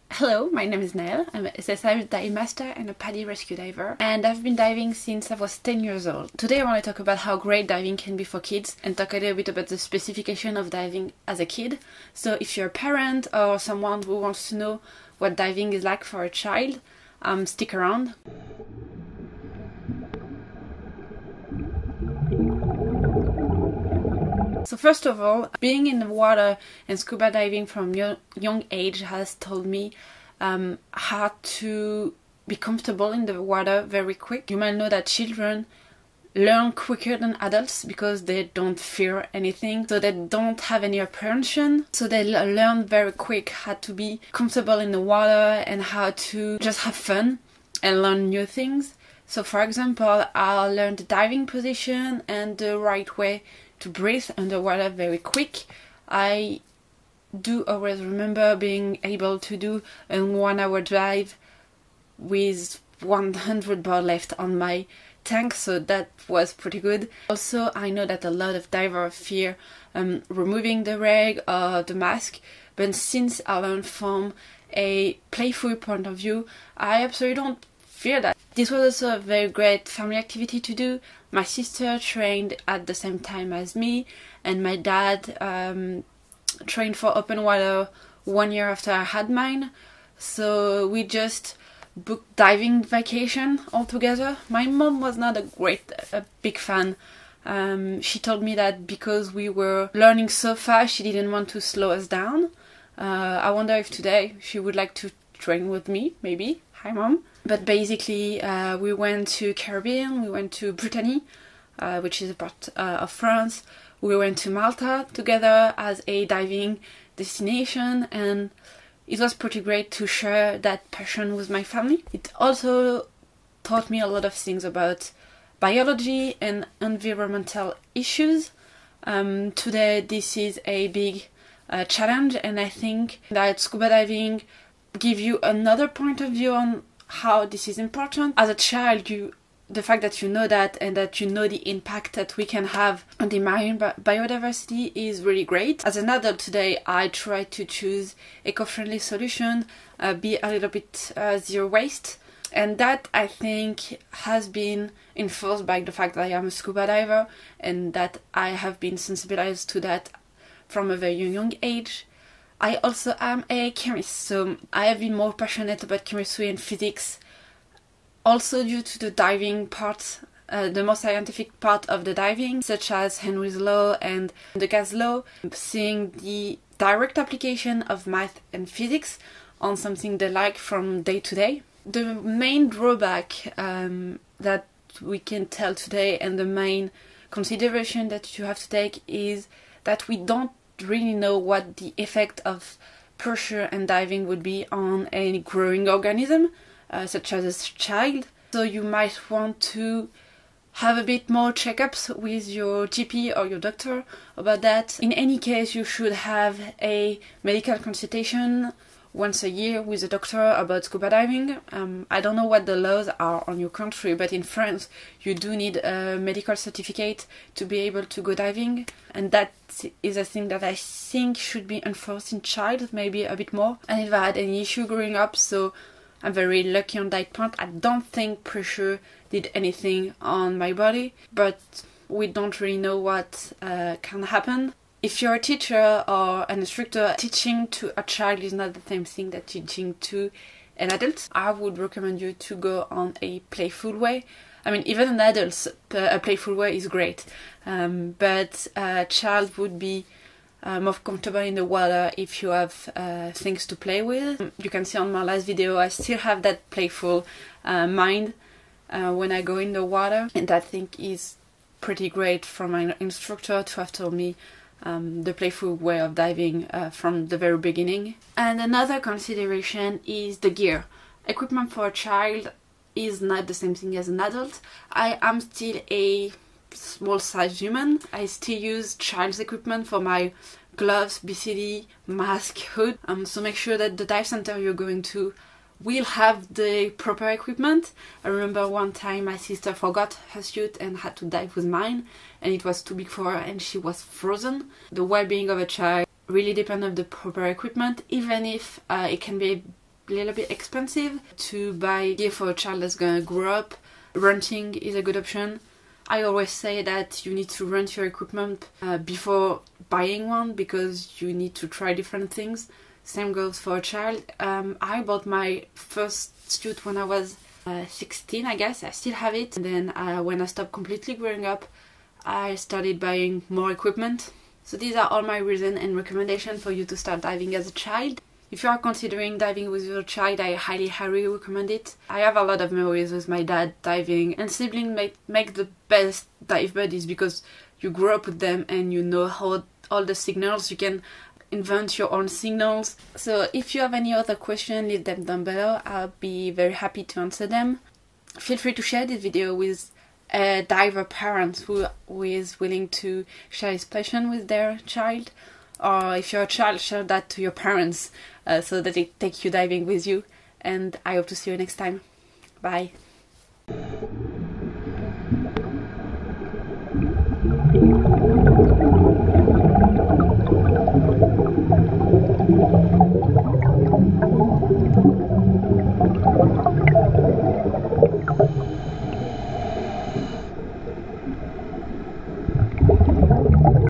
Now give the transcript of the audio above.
Hello, my name is Nell. I'm a SSI dive master and a PADI rescue diver, and I've been diving since I was 10 years old. Today I want to talk about how great diving can be for kids and talk a little bit about the specification of diving as a kid. So if you're a parent or someone who wants to know what diving is like for a child, stick around. So first of all, being in the water and scuba diving from young age has taught me how to be comfortable in the water very quick. You might know that children learn quicker than adults because they don't fear anything, so they don't have any apprehension. So they learn very quick how to be comfortable in the water and how to just have fun and learn new things. So for example, I learned the diving position and the right way to breathe underwater very quick. I do always remember being able to do a 1 hour dive with 100 bar left on my tank, so that was pretty good. Also, I know that a lot of divers fear removing the rag or the mask, but since I learned from a playful point of view, I absolutely don't fear that. This was also a very great family activity to do. My sister trained at the same time as me, and my dad trained for open water 1 year after I had mine. So we just booked diving vacation all together. My mom was not a big fan. She told me that because we were learning so fast, she didn't want to slow us down. I wonder if today she would like to train with me, maybe. Hi mom. But basically we went to Caribbean, we went to Brittany, which is a part of France. We went to Malta together as a diving destination, and it was pretty great to share that passion with my family. It also taught me a lot of things about biology and environmental issues. Today this is a big challenge, and I think that scuba diving gives you another point of view on how this is important. As a child, the fact that you know that and that you know the impact that we can have on the marine biodiversity is really great. As an adult today, I try to choose eco-friendly solution, be a little bit zero waste, and that I think has been enforced by the fact that I am a scuba diver and that I have been sensibilized to that from a very young age. I also am a chemist, so I have been more passionate about chemistry and physics, also due to the diving part, the more scientific part of the diving, such as Henry's law and the gas law, seeing the direct application of math and physics on something they like from day to day. The main drawback that we can tell today, and the main consideration that you have to take, is that we don't really know what the effect of pressure and diving would be on a growing organism, such as a child. So you might want to have a bit more checkups with your GP or your doctor about that. In any case, you should have a medical consultation once a year with a doctor about scuba diving. I don't know what the laws are on your country, but in France you do need a medical certificate to be able to go diving, and that is a thing that I think should be enforced in child, maybe a bit more. I never had any issue growing up, so I'm very lucky on that point. I don't think pressure did anything on my body, but we don't really know what can happen. If you're a teacher or an instructor, teaching to a child is not the same thing that teaching to an adult. I would recommend you to go on a playful way. I mean, even an adult, a playful way is great, but a child would be more comfortable in the water if you have things to play with. You can see on my last video, I still have that playful mind when I go in the water, and I think is pretty great for my instructor to have told me the playful way of diving from the very beginning. And another consideration is the gear. Equipment for a child is not the same thing as an adult. I am still a small size human. I still use child's equipment for my gloves, BCD, mask, hood. So make sure that the dive center you're going to will have the proper equipment. I remember one time my sister forgot her suit and had to dive with mine, and it was too big for her and she was frozen. The well-being of a child really depends on the proper equipment, even if it can be a little bit expensive to buy gear for a child that's gonna grow up. Renting is a good option. I always say that you need to rent your equipment before buying one because you need to try different things. Same goes for a child. I bought my first suit when I was 16, I guess. I still have it. And then when I stopped completely growing up, I started buying more equipment. So these are all my reasons and recommendations for you to start diving as a child. If you are considering diving with your child, I highly recommend it. I have a lot of memories with my dad diving, and siblings make the best dive buddies because you grow up with them and you know how all the signals. You can invent your own signals. So if you have any other questions, leave them down below. I'll be very happy to answer them. Feel free to share this video with a diver parent who is willing to share his passion with their child. Or if you're a child, share that to your parents so that they take you diving with you. And I hope to see you next time. Bye.